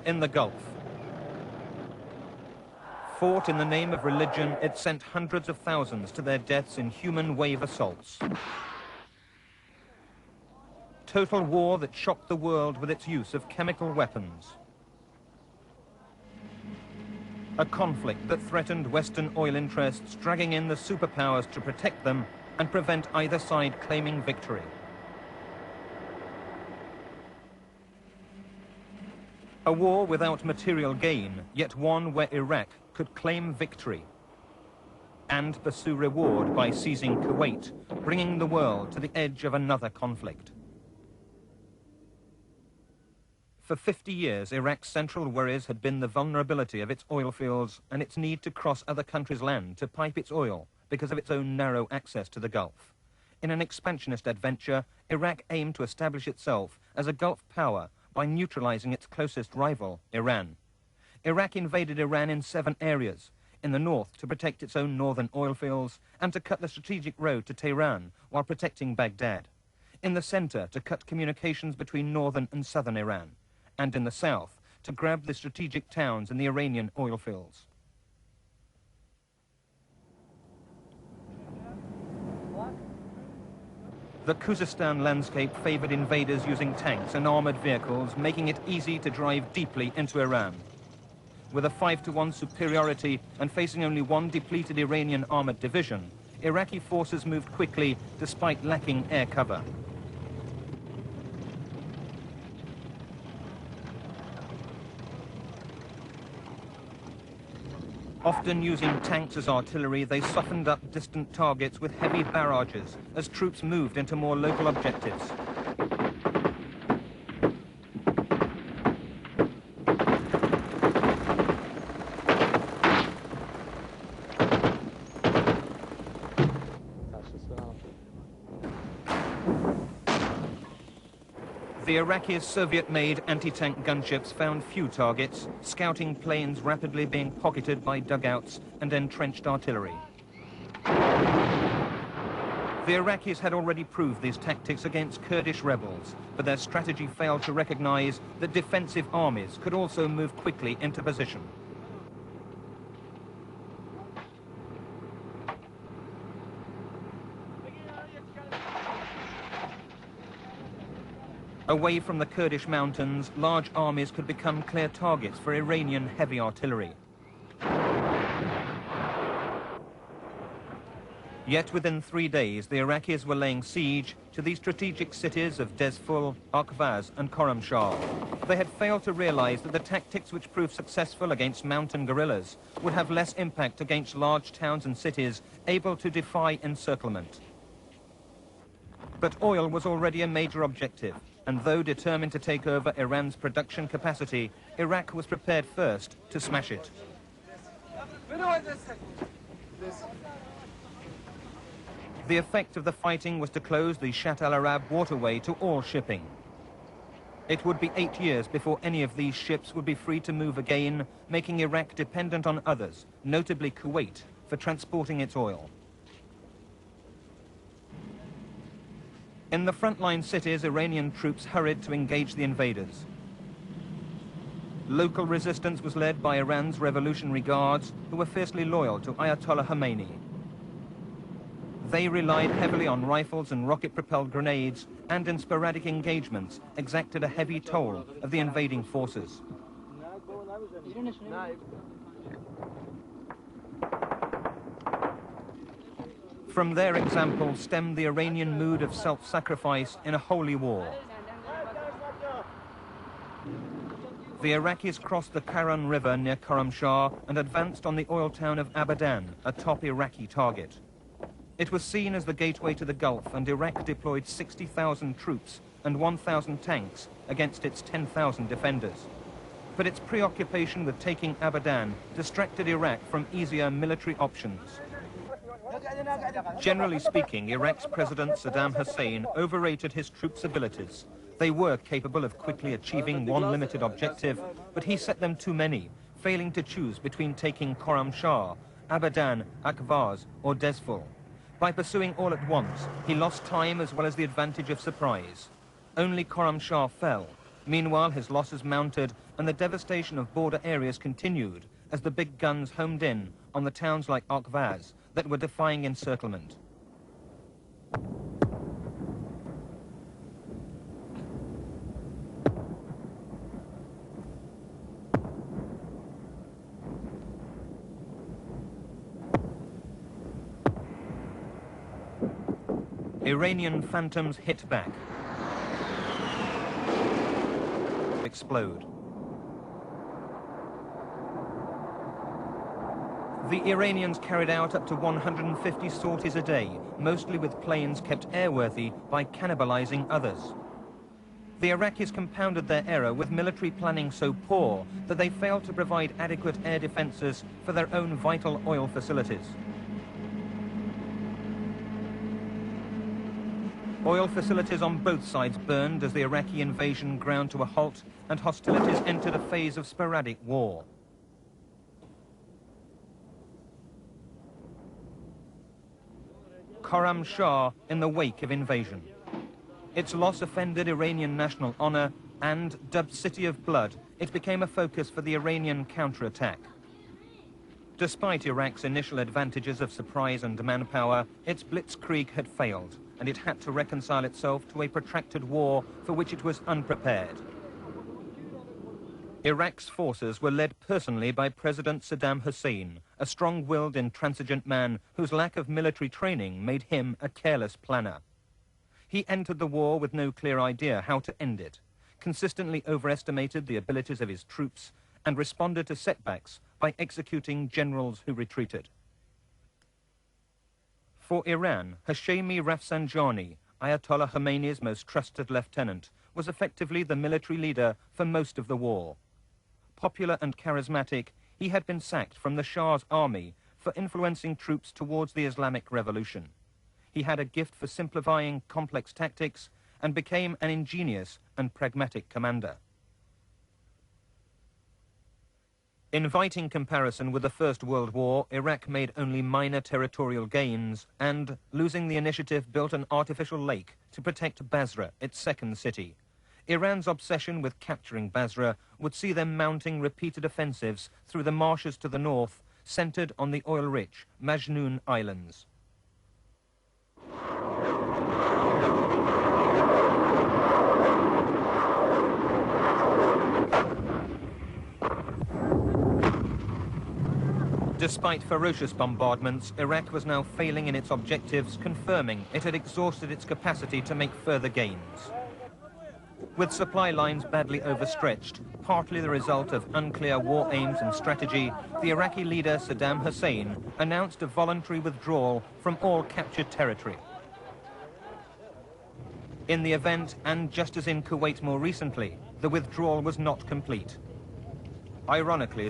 in the Gulf. Fought in the name of religion, it sent hundreds of thousands to their deaths in human wave assaults. Total war that shocked the world with its use of chemical weapons. A conflict that threatened Western oil interests, dragging in the superpowers to protect them and prevent either side claiming victory. A war without material gain, yet one where Iraq could claim victory and pursue reward by seizing Kuwait, bringing the world to the edge of another conflict. For 50 years, Iraq's central worries had been the vulnerability of its oil fields and its need to cross other countries' land to pipe its oil because of its own narrow access to the Gulf. In an expansionist adventure, Iraq aimed to establish itself as a Gulf power by neutralizing its closest rival, Iran. Iraq invaded Iran in 7 areas. In the north, to protect its own northern oil fields and to cut the strategic road to Tehran while protecting Baghdad. In the center, to cut communications between northern and southern Iran. And in the south, to grab the strategic towns in the Iranian oil fields. The Khuzestan landscape favored invaders using tanks and armored vehicles, making it easy to drive deeply into Iran. With a 5-to-1 superiority and facing only one depleted Iranian armored division, Iraqi forces moved quickly despite lacking air cover. Often using tanks as artillery, they softened up distant targets with heavy barrages as troops moved into more local objectives. The Iraqis' Soviet-made anti-tank gunships found few targets, scouting planes rapidly being pocketed by dugouts and entrenched artillery. The Iraqis had already proved these tactics against Kurdish rebels, but their strategy failed to recognize that defensive armies could also move quickly into position. Away from the Kurdish mountains, large armies could become clear targets for Iranian heavy artillery. Yet within 3 days, the Iraqis were laying siege to the strategic cities of Dezful, Akvaz and Khorramshahr. They had failed to realize that the tactics which proved successful against mountain guerrillas would have less impact against large towns and cities able to defy encirclement. But oil was already a major objective. And though determined to take over Iran's production capacity, Iraq was prepared first to smash it. The effect of the fighting was to close the Shatt al-Arab waterway to all shipping. It would be 8 years before any of these ships would be free to move again, making Iraq dependent on others, notably Kuwait, for transporting its oil. In the frontline cities, Iranian troops hurried to engage the invaders. Local resistance was led by Iran's Revolutionary Guards, who were fiercely loyal to Ayatollah Khomeini. They relied heavily on rifles and rocket-propelled grenades, and in sporadic engagements exacted a heavy toll of the invading forces. From their example stemmed the Iranian mood of self-sacrifice in a holy war. The Iraqis crossed the Karan River near Khorramshahr and advanced on the oil town of Abadan, a top Iraqi target. It was seen as the gateway to the Gulf, and Iraq deployed 60,000 troops and 1,000 tanks against its 10,000 defenders. But its preoccupation with taking Abadan distracted Iraq from easier military options. Generally speaking, Iraq's President Saddam Hussein overrated his troops' abilities. They were capable of quickly achieving one limited objective, but he set them too many, failing to choose between taking Khorramshahr, Abadan, Akvaz or Dezful. By pursuing all at once, he lost time as well as the advantage of surprise. Only Khorramshahr fell, Meanwhile, his losses mounted and the devastation of border areas continued as the big guns homed in on the towns like Akvaz that were defying encirclement. Iranian phantoms hit back, explode. The Iranians carried out up to 150 sorties a day, mostly with planes kept airworthy by cannibalizing others. The Iraqis compounded their error with military planning so poor that they failed to provide adequate air defenses for their own vital oil facilities. Oil facilities on both sides burned as the Iraqi invasion ground to a halt and hostilities entered a phase of sporadic war. Khorram Shah in the wake of invasion. Its loss offended Iranian national honor and, dubbed City of Blood, it became a focus for the Iranian counterattack. Despite Iraq's initial advantages of surprise and manpower, its blitzkrieg had failed, and it had to reconcile itself to a protracted war for which it was unprepared. Iraq's forces were led personally by President Saddam Hussein, a strong-willed, intransigent man whose lack of military training made him a careless planner. He entered the war with no clear idea how to end it, consistently overestimated the abilities of his troops, and responded to setbacks by executing generals who retreated. For Iran, Hashemi Rafsanjani, Ayatollah Khomeini's most trusted lieutenant, was effectively the military leader for most of the war. Popular and charismatic, he had been sacked from the Shah's army for influencing troops towards the Islamic Revolution. He had a gift for simplifying complex tactics and became an ingenious and pragmatic commander. Inviting comparison with the First World War, Iraq made only minor territorial gains and, losing the initiative, built an artificial lake to protect Basra, its second city. Iran's obsession with capturing Basra would see them mounting repeated offensives through the marshes to the north, centered on the oil-rich Majnoon Islands. Despite ferocious bombardments, Iraq was now failing in its objectives, confirming it had exhausted its capacity to make further gains. With supply lines badly overstretched, partly the result of unclear war aims and strategy, the Iraqi leader Saddam Hussein announced a voluntary withdrawal from all captured territory. In the event, and just as in Kuwait more recently, the withdrawal was not complete. Ironically,